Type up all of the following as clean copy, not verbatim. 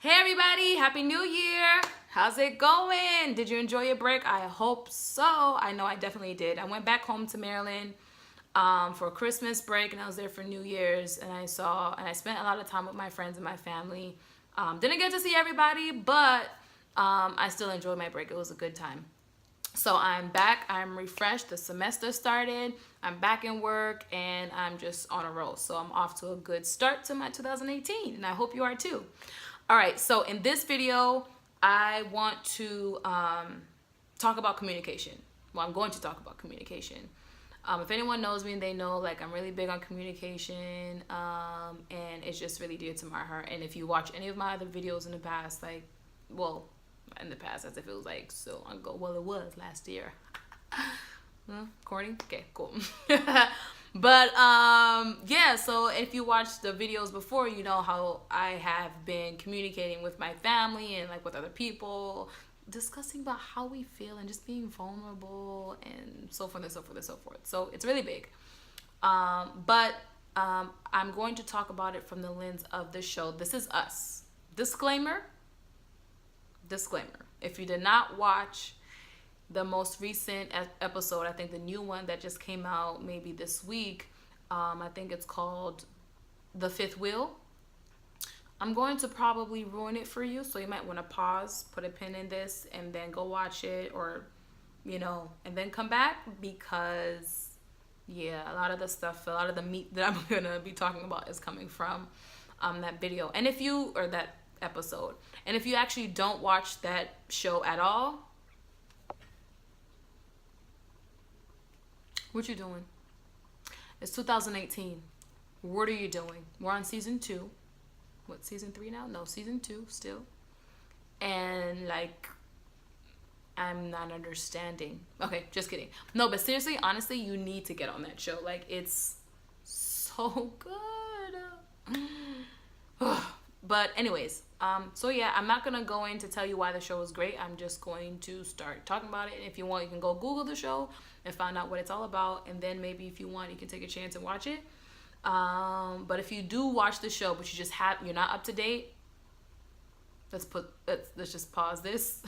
Hey everybody, Happy New Year! How's it going? Did you enjoy your break? I hope so. I know I definitely did. I went back home to Maryland for a Christmas break, and I was there for New Year's, and I spent a lot of time with my friends and my family. Didn't get to see everybody, but I still enjoyed my break. It was a good time. So I'm back, I'm refreshed, the semester started, I'm back in work, and I'm just on a roll. So I'm off to a good start to my 2018, and I hope you are too. All right, so in this video, I want to talk about communication. Well, I'm going to talk about communication. If anyone knows me, they know like I'm really big on communication, and it's just really dear to my heart. And if you watch any of my other videos in the past, in the past as if it was like so long ago. Well, it was last year. Recording? Okay, cool. But yeah, so if you watched the videos before, you know how I have been communicating with my family and like with other people, discussing about how we feel and just being vulnerable and so forth and so forth and so forth. So it's really big. But I'm going to talk about it from the lens of the show This Is Us. Disclaimer. If you did not watch the most recent episode, I think the new one that just came out maybe this week, I think it's called The Fifth Wheel. I'm going to probably ruin it for you, so you might want to pause, put a pin in this, and then go watch it, or and then come back, because yeah, a lot of the meat that I'm gonna be talking about is coming from that video. And if you, or that episode, and if you actually don't watch that show at all, what you doing? It's 2018. What are you doing? We're on season 2. What, season 3 now? No, season 2 still. And like, I'm not understanding. Okay, just kidding. No, but seriously, honestly, you need to get on that show. Like, it's so good. But anyways, so yeah, I'm not gonna go in to tell you why the show is great. I'm just going to start talking about it. And if you want, you can go Google the show and find out what it's all about. And then maybe if you want, you can take a chance and watch it. But if you do watch the show, but you're not up to date, let's just pause this.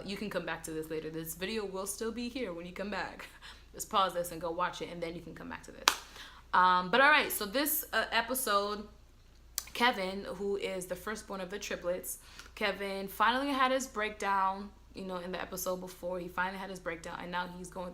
You can come back to this later. This video will still be here when you come back. Just pause this and go watch it, and then you can come back to this. But all right, so this episode, Kevin, who is the firstborn of the triplets, Kevin finally had his breakdown. In the episode before, he finally had his breakdown, and now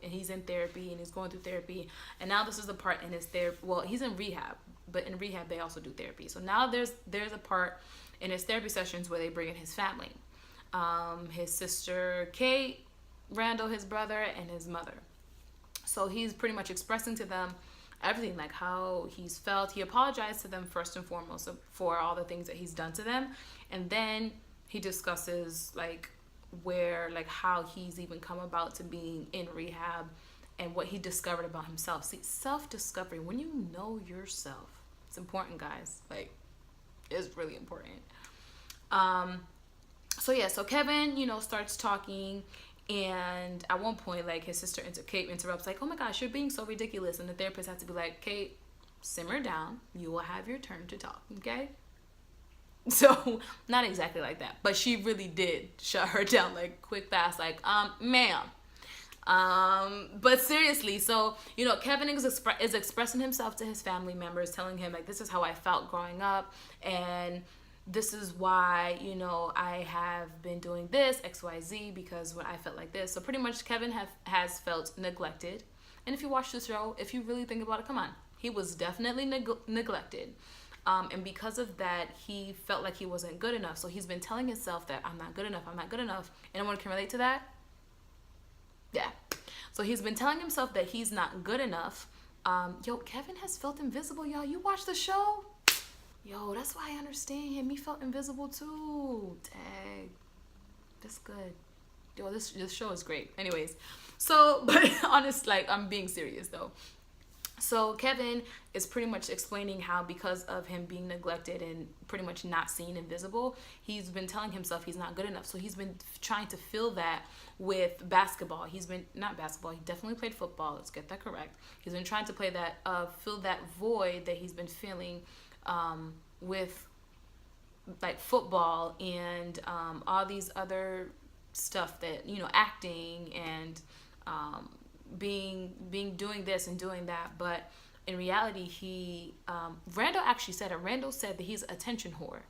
he's in therapy, and he's going through therapy. And now this is the part in his therapy. Well, he's in rehab, but in rehab they also do therapy. So now there's a part in his therapy sessions where they bring in his family, his sister Kate, Randall, his brother, and his mother. So he's pretty much expressing to them everything, like how he's felt. He apologized to them first and foremost for all the things that he's done to them, and then he discusses how he's even come about to being in rehab and what he discovered about himself. See, self-discovery, when you know yourself, it's important, guys. Like, it's really important. So Kevin, starts talking. And at one point, like, his sister Kate interrupts, like, "Oh my gosh, you're being so ridiculous." And the therapist has to be like, "Kate, simmer down. You will have your turn to talk, okay?" So, not exactly like that, but she really did shut her down, like, quick, fast, like, ma'am. But seriously, so, Kevin is expressing himself to his family members, telling him, like, this is how I felt growing up, and this is why, I have been doing this, XYZ, because when I felt like this. So pretty much Kevin has felt neglected. And if you watch the show, if you really think about it, come on, he was definitely neglected. And because of that, he felt like he wasn't good enough. So he's been telling himself that I'm not good enough. Anyone can relate to that? Yeah. So he's been telling himself that he's not good enough. Kevin has felt invisible, y'all. You watch the show? Yo, that's why I understand him. He felt invisible too. Dang. That's good. Yo, this show is great. Anyways, so, but honest, like, I'm being serious though. So Kevin is pretty much explaining how, because of him being neglected and pretty much not seen and visible, he's been telling himself he's not good enough. So he's been trying to fill that with basketball. Not basketball, he definitely played football. Let's get that correct. He's been trying to play that, fill that void that he's been feeling with like football and all these other stuff that, you know, acting and being doing this and doing that. But in reality, he Randall actually said it. Randall said that he's attention whore.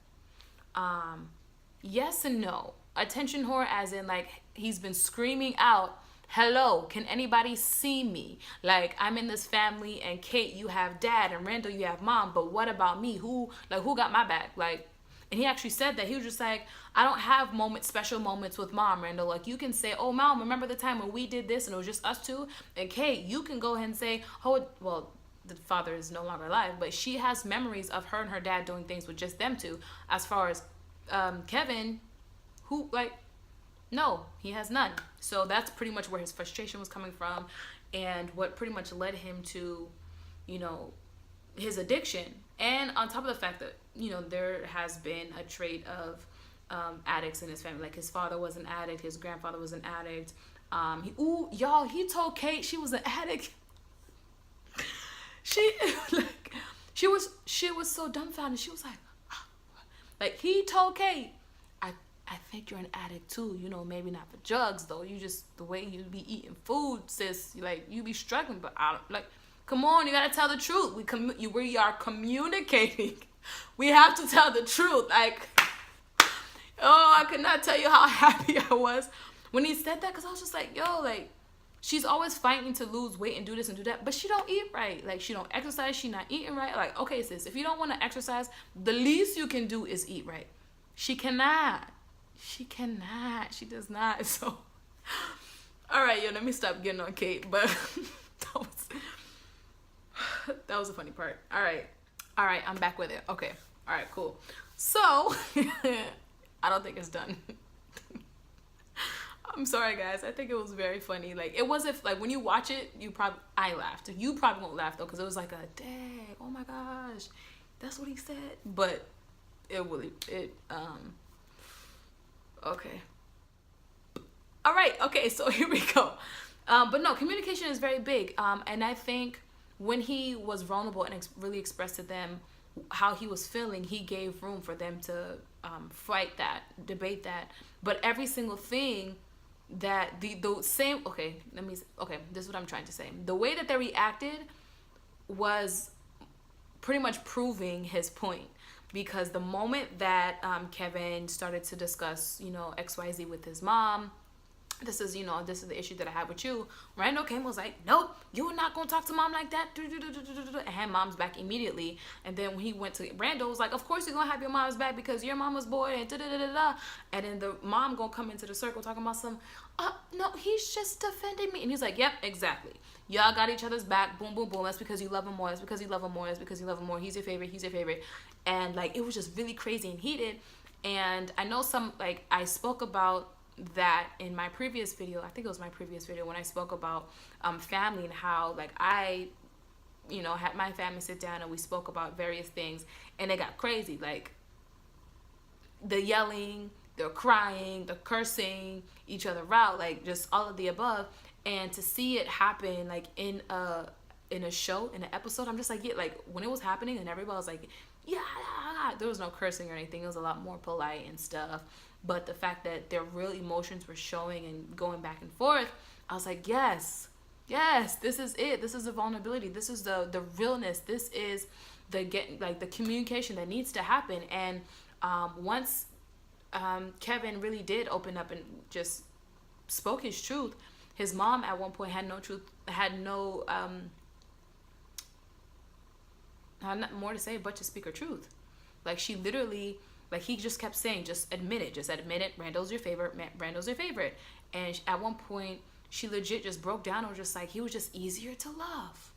Yes and no. Attention whore as in like he's been screaming out, hello, can anybody see me? Like, I'm in this family, and Kate, you have dad, and Randall, you have mom, but what about me? Who got my back? Like, and he actually said that. He was just like, I don't have special moments with mom, Randall. Like, you can say, oh, mom, remember the time when we did this and it was just us two? And Kate, you can go ahead and say, oh, well, the father is no longer alive, but she has memories of her and her dad doing things with just them two. As far as Kevin, who, like, no, he has none. So that's pretty much where his frustration was coming from, and what pretty much led him to, you know, his addiction. And on top of the fact that, you know, there has been a trait of addicts in his family. Like, his father was an addict, his grandfather was an addict. He told Kate she was an addict. She was so dumbfounded. She was like, he told Kate, I think you're an addict too, you know, maybe not for drugs though. You just, the way you be eating food, sis, like, you be struggling, but I don't, like, come on, you gotta tell the truth. We are communicating. We have to tell the truth. Like, oh, I could not tell you how happy I was when he said that, because I was just like, yo, like, she's always fighting to lose weight and do this and do that, but she don't eat right. Like, she don't exercise, she not eating right. Like, okay, sis, if you don't want to exercise, the least you can do is eat right. She cannot. She does not. So, all right, yo, let me stop getting on Kate, but that was a funny part. All right, I'm back with it. Okay, all right, cool. So, I don't think it's done. I'm sorry, guys. I think it was very funny. Like, it wasn't, like, when you watch it, I laughed. You probably won't laugh, though, because it was like a, dang, oh my gosh, that's what he said. But okay. All right, okay, so here we go. But no, communication is very big. And I think when he was vulnerable and really expressed to them how he was feeling, he gave room for them to fight that, debate that. But every single thing that this is what I'm trying to say. The way that they reacted was pretty much proving his point, because the moment that Kevin started to discuss, you know, XYZ with his mom, this is the issue that I have with you, Randall came and was like, nope, you're not gonna talk to mom like that, and had mom's back immediately. And then when he went to Randall, was like, of course you're gonna have your mom's back because you're mama's boy, and and then the mom gonna come into the circle talking about no, he's just defending me. And he's like, yep, exactly, y'all got each other's back, boom boom boom, that's because you love him more, that's because you love him more, that's because you love him more, he's your favorite. And like, it was just really crazy and heated. And I know I spoke about that in my previous video. I think it was my previous video when I spoke about family, and how, like, I, you know, had my family sit down and we spoke about various things, and it got crazy. Like, the yelling, the crying, the cursing each other out, like, just all of the above. And to see it happen, like, in a show, in an episode, I'm just like, yeah, like, when it was happening and everybody was like, yeah, there was no cursing or anything. It was a lot more polite and stuff. But the fact that their real emotions were showing and going back and forth, I was like, yes, this is it. This is the vulnerability. This is the realness. This is the communication that needs to happen. And once Kevin really did open up and just spoke his truth, his mom at one point had not more to say but to speak her truth. Like, she literally, like, he just kept saying, just admit it, Randall's your favorite. And at one point, she legit just broke down and was just like, he was just easier to love.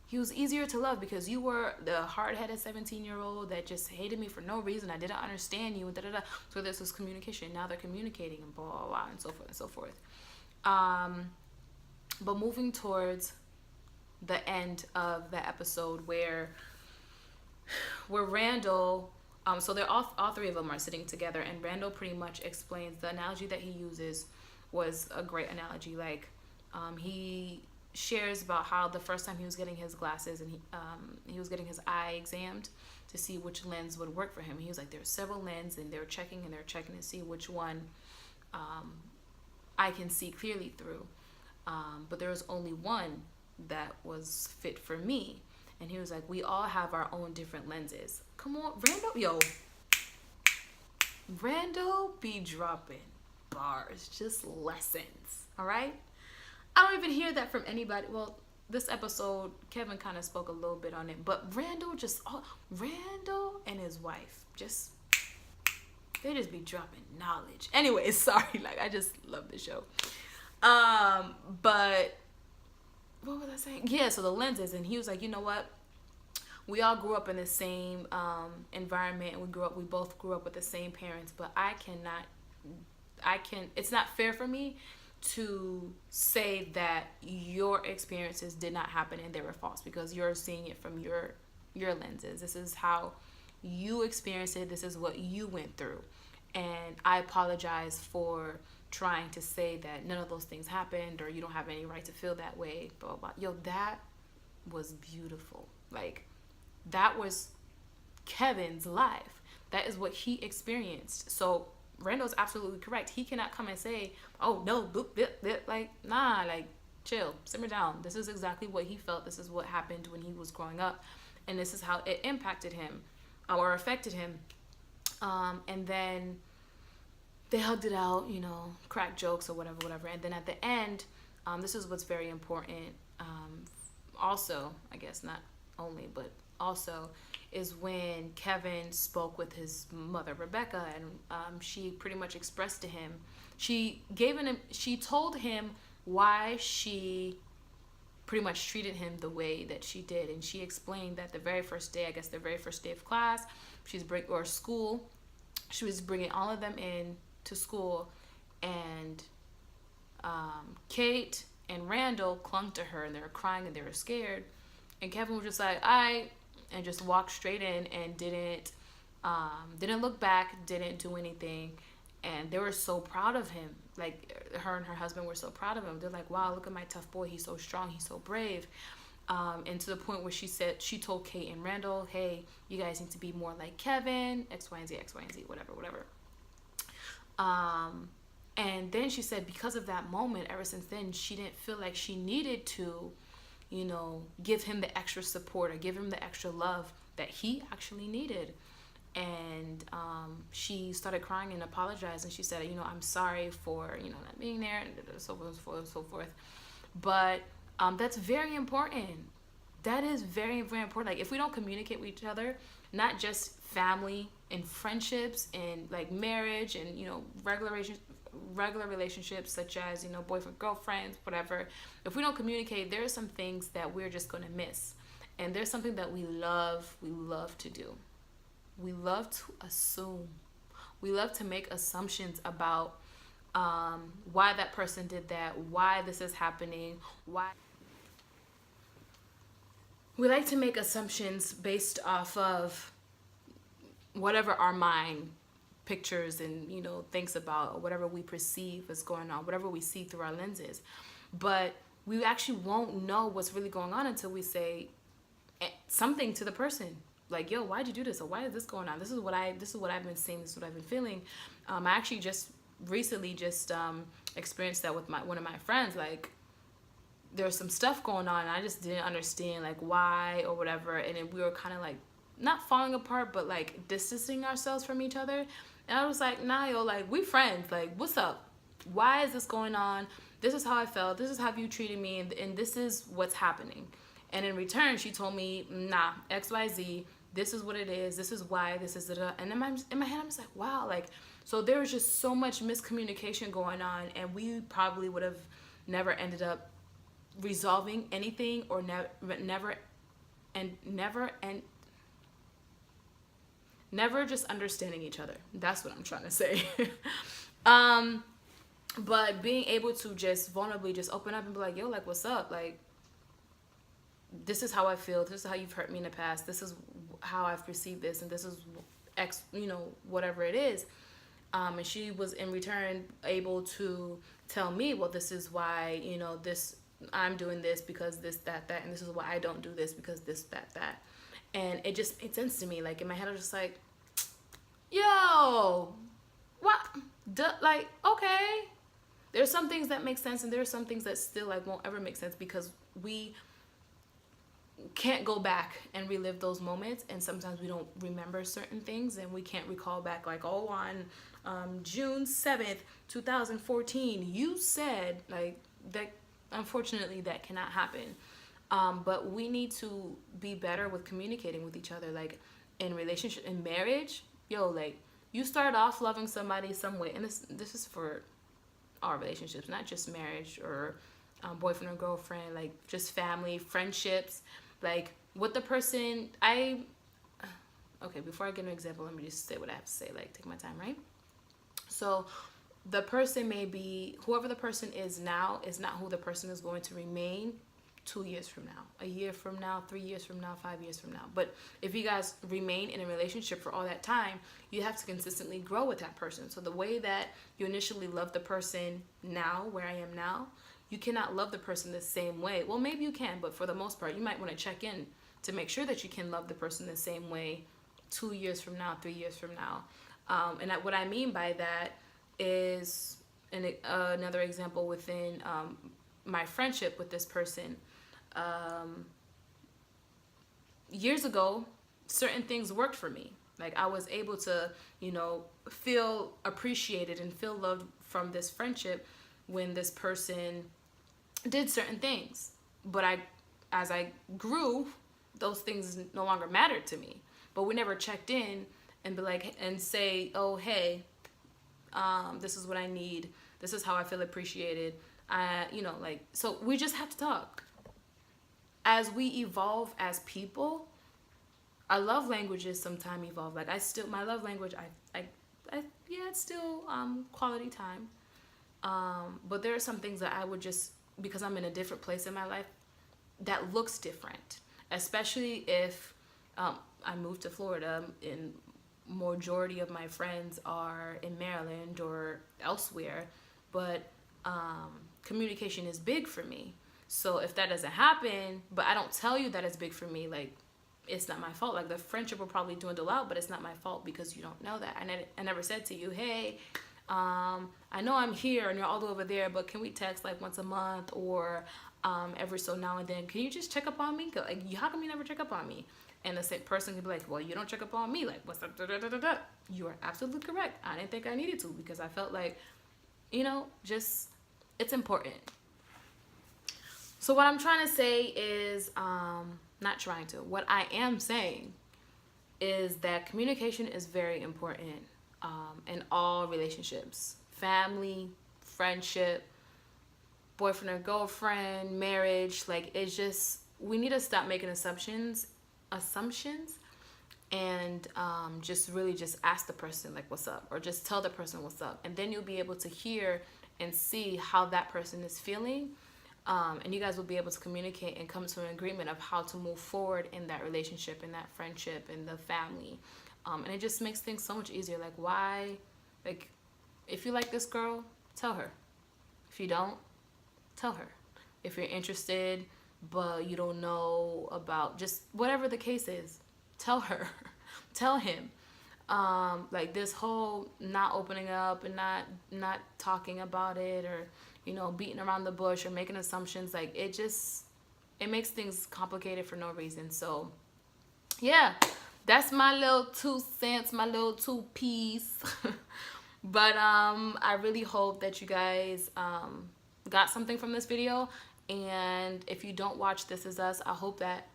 He was easier to love because you were the hard-headed 17-year-old that just hated me for no reason. I didn't understand you, and So this was communication. Now they're communicating, and blah, blah, blah, and so forth and so forth. But moving towards the end of the episode where Randall, so they're all three of them are sitting together, and Randall pretty much explains, the analogy that he uses was a great analogy. Like, he shares about how the first time he was getting his glasses, and he was getting his eye examined to see which lens would work for him. He was like, there are several lenses, and they're checking to see which one I can see clearly through. But there was only one that was fit for me. And he was like, we all have our own different lenses. Come on, Rando be dropping bars, just lessons, all right? I don't even hear that from anybody. Well, this episode, Kevin kind of spoke a little bit on it, but Randall and his wife, they just be dropping knowledge. Anyways, sorry, like, I just love this show. But what was I saying? Yeah, so the lenses, and he was like, you know what? We all grew up in the same environment, and we both grew up with the same parents, but it's not fair for me to say that your experiences did not happen and they were false, because you're seeing it from your lenses. This is how you experienced it. This is what you went through. And I apologize for trying to say that none of those things happened, or you don't have any right to feel that way, blah, blah, blah. Yo, that was beautiful. Like, that was Kevin's life. That is what he experienced. So Randall's absolutely correct. He cannot come and say, oh, no, like, nah, like, chill, simmer down. This is exactly what he felt. This is what happened when he was growing up. And this is how it impacted him or affected him. And then they hugged it out, you know, cracked jokes or whatever. And then at the end, this is what's very important. Also, I guess not only, but also, is when Kevin spoke with his mother, Rebecca, and she pretty much expressed to him, she told him why she pretty much treated him the way that she did. And she explained that the very first day of class, school, she was bringing all of them in to school, and Kate and Randall clung to her, and they were crying and they were scared, and Kevin was just like, and just walked straight in and didn't look back, didn't do anything. And they were so proud of him. Like, her and her husband were so proud of him. They're like, wow, look at my tough boy, he's so strong, he's so brave. And to the point where she told Kate and Randall, hey, you guys need to be more like Kevin, X, Y, and Z, whatever. And then she said, because of that moment, ever since then, she didn't feel like she needed to, you know, give him the extra support or give him the extra love that he actually needed. And she started crying and apologized, and she said, you know, I'm sorry for, you know, not being there, and so forth and so forth. But that's very important. That is very, very important. Like, if we don't communicate with each other, not just family and friendships and like marriage and, you know, regular relationships such as, you know, boyfriend, girlfriends, whatever, if we don't communicate, there are some things that we're just going to miss. And there's something that we love to do. We love to assume. We love to make assumptions about why that person did that, why this is happening, why. We like to make assumptions based off of whatever our mind pictures and, you know, thinks about, or whatever we perceive is going on, whatever we see through our lenses. But we actually won't know what's really going on until we say something to the person. Like, yo, why'd you do this? Or why is this going on? This is what I've been seeing. This is what I've been feeling. I actually just recently experienced that with one of my friends. Like, there's some stuff going on, and I just didn't understand, like, why or whatever. And then we were kind of like, not falling apart, but like distancing ourselves from each other. And I was like, nah, yo, like, we friends. Like, what's up? Why is this going on? This is how I felt. This is how you treated me. And this is what's happening. And in return, she told me, nah, X, Y, Z. This is what it is. This is why. This is da. And in my head, I'm just like, wow. Like, so there was just so much miscommunication going on. And we probably would have never ended up resolving anything, or never just understanding each other. That's what I'm trying to say. But being able to just vulnerably just open up and be like, yo, like, what's up? Like, this is how I feel. This is how you've hurt me in the past. This is how I've perceived this. And this is X, you know, whatever it is. And she was in return able to tell me, well, this is why, you know, this I'm doing this because this, that, and this is why I don't do this because this, that. And it just made sense to me. Like in my head, I was just like, yo, what? Like, okay. There's some things that make sense, and there's some things that still like won't ever make sense because we can't go back and relive those moments, and sometimes we don't remember certain things, and we can't recall back like, oh, on June 7th 2014 you said like that. Unfortunately, that cannot happen. But we need to be better with communicating with each other, like in relationship, in marriage. Yo, like you start off loving somebody some way, and this is for all relationships, not just marriage or boyfriend or girlfriend, like just family, friendships. Like what the person, okay, before I get an example, let me just say what I have to say, like take my time, right? So the person may be, whoever the person is now is not who the person is going to remain 2 years from now, a year from now, 3 years from now, 5 years from now. But if you guys remain in a relationship for all that time, you have to consistently grow with that person. So the way that you initially love the person now, where I am now, you cannot love the person the same way. Well, maybe you can, but for the most part, you might want to check in to make sure that you can love the person the same way 2 years from now, 3 years from now. And what I mean by that is another example within my friendship with this person. Years ago, certain things worked for me. Like I was able to, feel appreciated and feel loved from this friendship when this person did certain things. But as I grew, those things no longer mattered to me. But we never checked in and be like, and say, oh, hey, this is what I need. This is how I feel appreciated. So we just have to talk. As we evolve as people, our love languages sometimes evolve. Like my love language, it's still quality time. But there are some things that I would just, because I'm in a different place in my life, that looks different. Especially if I moved to Florida and majority of my friends are in Maryland or elsewhere, but communication is big for me. So if that doesn't happen, but I don't tell you that it's big for me, like it's not my fault. Like the friendship will probably dwindle out, but it's not my fault because you don't know that. I never said to you, hey, I know I'm here and you're all over there, but can we text like once a month or every so now and then? Can you just check up on me? Like, how come you never check up on me? And the same person can be like, well, you don't check up on me. Like, what's up? Da, da, da, da, da. You are absolutely correct. I didn't think I needed to because I felt like, just it's important. So what I'm trying to say is, what I am saying is that communication is very important in all relationships, family, friendship, boyfriend or girlfriend, marriage. Like it's just, we need to stop making assumptions and just really just ask the person like what's up, or just tell the person what's up, and then you'll be able to hear and see how that person is feeling, and you guys will be able to communicate and come to an agreement of how to move forward in that relationship, in that friendship, in the family, and it just makes things so much easier. Like why, like if you like this girl, tell her. If you don't, tell her. If you're interested but you don't know about, just whatever the case is, tell her. Tell him. Like this whole not opening up and not talking about it, or beating around the bush or making assumptions, like it makes things complicated for no reason. So yeah, that's my little 2 cents, my little 2 piece. But I really hope that you guys got something from this video. And if you don't watch This Is Us, I hope that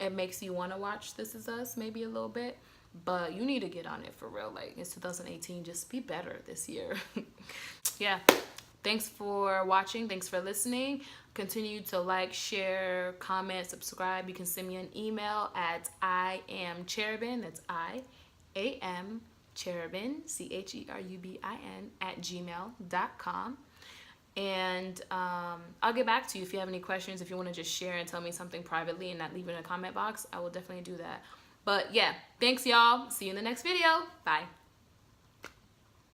it makes you want to watch This Is Us maybe a little bit. But you need to get on it for real. Like it's 2018. Just be better this year. Yeah. Thanks for watching. Thanks for listening. Continue to like, share, comment, subscribe. You can send me an email at IamCherubin. That's IAM Cherubin, CHERUBIN @gmail.com. And I'll get back to you if you have any questions. If you want to just share and tell me something privately and not leave it in a comment box, I will definitely do that. But yeah, thanks y'all. See you in the next video. Bye.